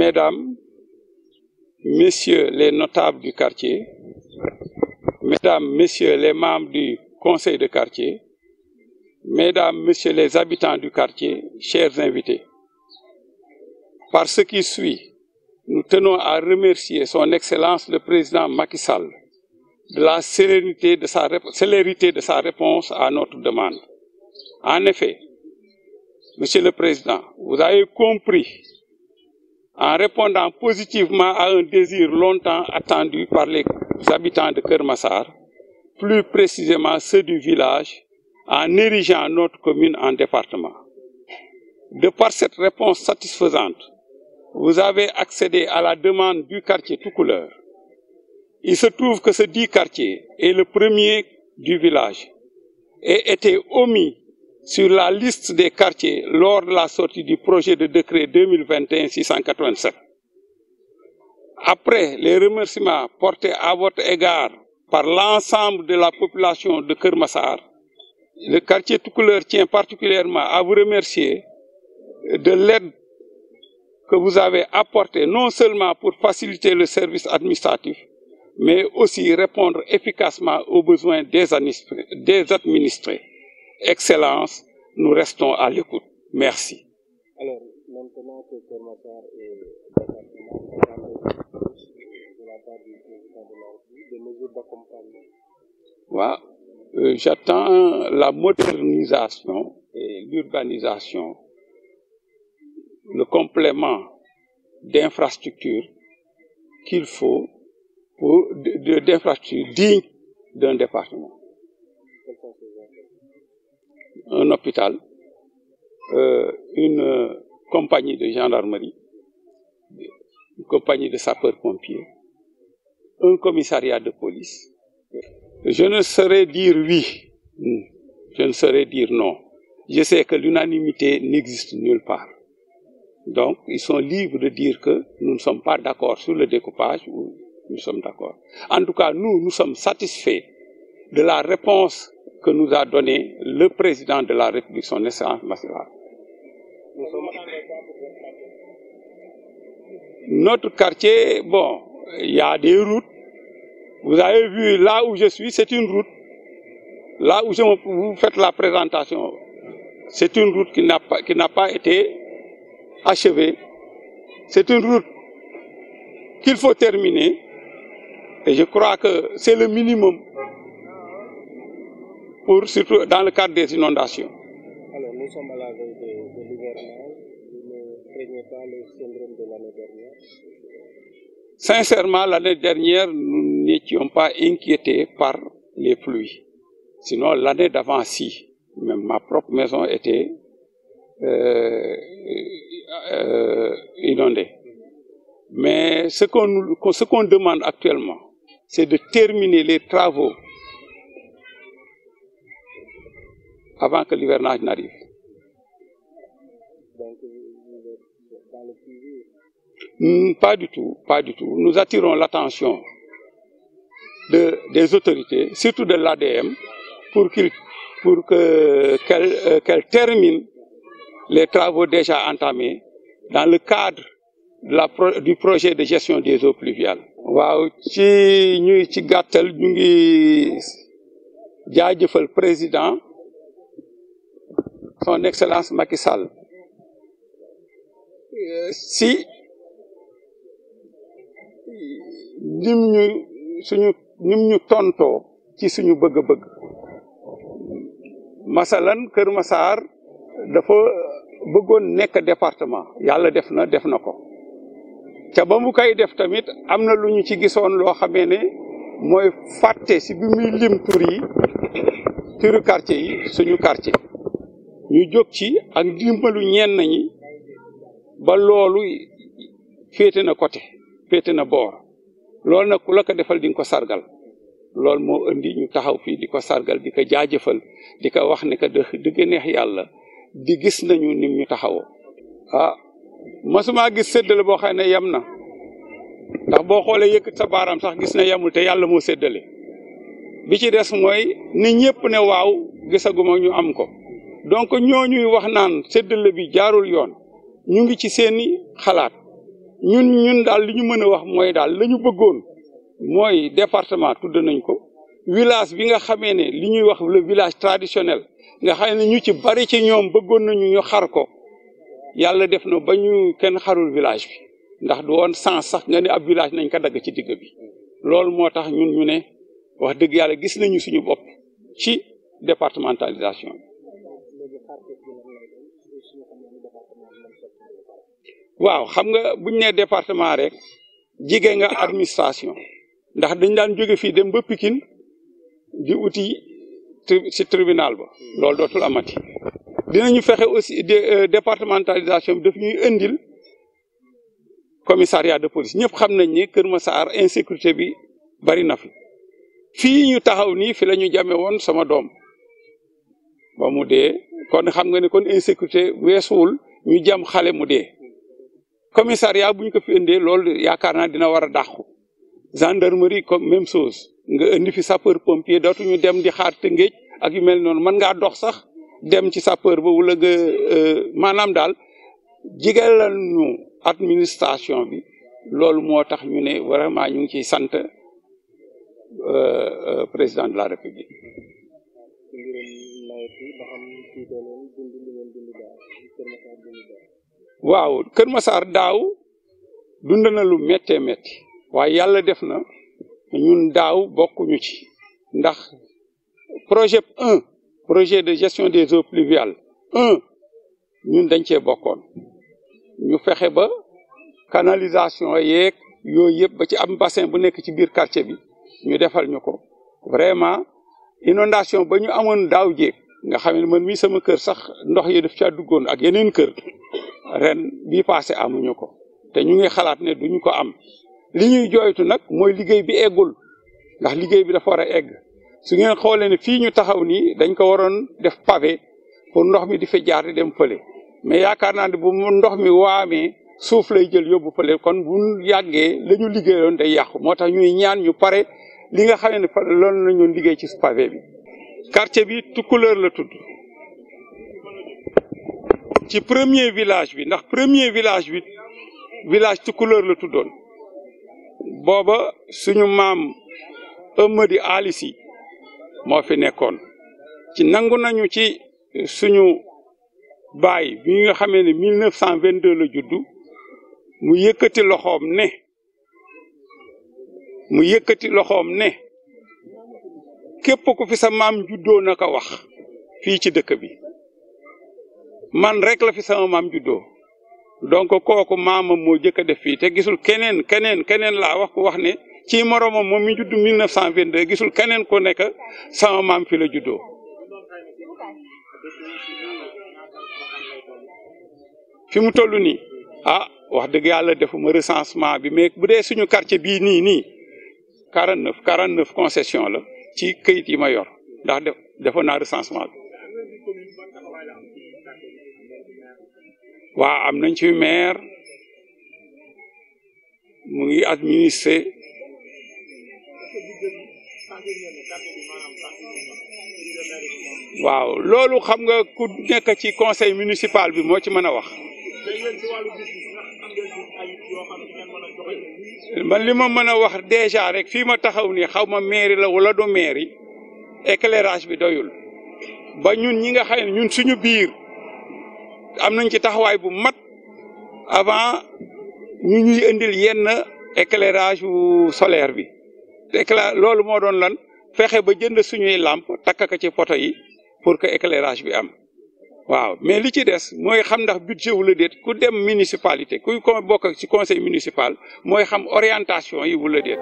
Mesdames, Messieurs les notables du quartier, Mesdames, Messieurs les membres du conseil de quartier, Mesdames, Messieurs les habitants du quartier, chers invités. Par ce qui suit, nous tenons à remercier son Excellence le Président Macky Sall de la célérité de sa réponse à notre demande. En effet, Monsieur le Président, vous avez compris, en répondant positivement à un désir longtemps attendu par les habitants de Keur Massar, plus précisément ceux du village, en érigeant notre commune en département. De par cette réponse satisfaisante, vous avez accédé à la demande du quartier Toucouleur. Il se trouve que ce dit quartier est le premier du village et était omis sur la liste des quartiers lors de la sortie du projet de décret 2021-687. Après les remerciements portés à votre égard par l'ensemble de la population de Keur Massar, le quartier Toucouleur tient particulièrement à vous remercier de l'aide que vous avez apportée, non seulement pour faciliter le service administratif, mais aussi répondre efficacement aux besoins des administrés. Excellence, nous restons à l'écoute. Merci. Alors, maintenant que Keur Massar est de la part du président de la République, des mesures d'accompagnement. J'attends la modernisation et l'urbanisation, le complément d'infrastructures qu'il faut pour d'infrastructures dignes d'un département. Un hôpital, une compagnie de gendarmerie, une compagnie de sapeurs-pompiers, un commissariat de police. Je ne saurais dire oui, je ne saurais dire non. Je sais que l'unanimité n'existe nulle part. Donc, ils sont libres de dire que nous ne sommes pas d'accord sur le découpage ou nous sommes d'accord. En tout cas, nous sommes satisfaits de la réponse que nous a donnée le président de la République, son Excellence Macky Sall. Notre quartier, bon, il y a des routes. Vous avez vu, là où je suis, c'est une route. Là où vous faites la présentation, c'est une route qui n'a pas été achevée. C'est une route qu'il faut terminer. Et je crois que c'est le minimum, surtout dans le cadre des inondations. Alors, nous sommes à la veille de l'hivernage. Vous ne craignez pas le syndrome de l'année dernière? Sincèrement, l'année dernière, nous n'étions pas inquiétés par les pluies. Sinon, l'année d'avant, si. Même ma propre maison était inondée. Mais ce qu'on demande actuellement, c'est de terminer les travaux avant que l'hivernage n'arrive. Donc, vous êtes dans le suivi? Pas du tout, pas du tout. Nous attirons l'attention des autorités, surtout de l'ADM, pour qu'elle termine les travaux déjà entamés dans le cadre du projet de gestion des eaux pluviales. Waaw ci gàttal ñu ngi jaajëfal président son Excellence Macky Sall si nim ñu tontoo ci suñu bëgg-bëgg. Masalan Keur Massar dafa bëggoon nekk département, yàlla def na ko. ca ba mu koy def tamit am na lu ñu ci gisoon loo xamee ne mooy fàtte si bi muy lim turu quartier yi suñu quartier ñu jóg ci ak dimbalu ñenn ñi ba loolu féete na côté féete na boor loolu nag ku la ko defal di nga ko sargal loolu moo indi ñu taxaw fii di ko sargal di ko jaajëfal di ko wax ne que dëgg neex yàlla di gis nañu nim ñu taxawoo. masuma gis séddale boo xam ne yem na ndax boo xoolee yëkkat sa baaraam sax gis na yemul te yàlla moo séddale bi ci des mooy ni ñëpp ne waaw gisaguma ñu am ko donc ñooñuy wax naan séddale bi jaarul yoon ñu ngi ci seeni xalaat ñun daal li ñu mën a wax mooy daal la ñu bëggoon mooy département tudd nañ ko village bi nga xamee ne li ñuy wax le village traditionnel nga xam ne ñu ci bari ci ñoom bëggoon nañu ñu xar ko yàlla def na ba ñu kenn xarul village bi ndax du woon sens sax nga ne ab village nañ ko dagg ci digg bi loolu moo tax ñun ñu ne wax dëgg yàlla gis nañu suñu bopp ci départementalisation bi. waaw xam nga buñ nee département rek jige nga administration ndax dañ daan jóge fii dem ba Pikine di uti ci tribunal ba loolu dootul amati dinañu fexe aussi départementalisation bi daf ñuy indil commissariat de police ñëpp xam nañ ni Kër Massar insécurité bi bari na fi fii ñu taxaw nii fi la ñu jame woon sama doom ba mu dee kon xam nga ne kon insécurité weesuwul ñu jam xale mu dee commissariat bu ñu ko fi indee loolu yaakaar naa dina war a dàqu gendarmerie comme même chose nga indi fi sapeur pompier dootuñu dem di xaar Tëngéej ak yu mel noonu mën ngaa dox sax dem ci sapeur ba wala nga maanaam daal jigalal ñu administration bi loolu moo tax ñu ne vraiment ñu ngi ciy sant président de la république. waaw Kër Massar daaw dund na lu méttee métti waaye yàlla def na ñun daaw bokkuñu ci ndax projet 1 projet de gestion des eaux pluviales 1 ñun dañ cee bokkoon ñu fexe ba canalisation yeeg yooyu yëpp ba ci am bassin bu nekk ci biir quartier bi ñu defal ñu ko vraiment inondation ba ñu amoon daaw jéeg nga xam ne man mii sama kër sax ndox yi daf caa duggoon ak yeneen kër ren bii passé amuñu ko te ñu ngi xalaat ne duñu ko am li ñuy jooytu nag mooy liggéey bi eggul ndax liggéey bi dafa war a egg su ngeen xoolee ne fii ñu taxaw nii dañ ko waroon def pavé pour ndox mi di fa jaar di dem fële mais yaakaar naa ne bu ndox mi waamee suuf lay jël yóbbu fële kon bu yàggee la ñu liggéeyoon day yàqu moo tax ñuy ñaan ñu pare li nga xam ne loolu la ñu liggéey ci pavé bi. quartier bi Tukulóor la tudd ci premier village bi ndax premier village bi village Tukulóor la tuddoon booba suñu maam Amady Alisi moo fi nekkoon ci nangu nañu ci suñu baay bi nga xamee ne 1922 la juddu mu yëkkati loxoom ne képp ku fi sa maam juddoo na ko wax fii ci dëkk bi man rek la fi sama maam juddoo donc kooku maamam moo jëkk a def fii te gisul keneen laa wax ku wax ne ci moromam moom mi juddu 1922 gisul keneen ku nekk sama maam fi la juddoo. fi mu toll nii wax dëgg yàlla defuma recensement bi mais bu dee suñu quartier bii nii 49 concession la ci këyit yi ma yor ndax defoon naa recensement bi. waaw am nañ ci maire mu ngi administré waaw loolu xam nga ku nekk ci conseil municipal bi moo ci mën a wax. man li ma mën a wax déjà rek fii ma taxaw ni xaw ma mairie la wala do mairie éclairage bi doyul ba ñun ñi nga xam ne ñun suñu biir am nañ ci taxawaay bu mat avant ñu ñuy indil yenn éclairage wu solaire bi loolu moo doon lan fexe ba jënd suñuy lampe takk ko ci poto yi pour que éclairage bi am waaw mais li ci des mooy xam ndax budget wu la déet ku dem municipalité kuy ko bokk ci conseil municipal mooy xam orientation yi wu la déet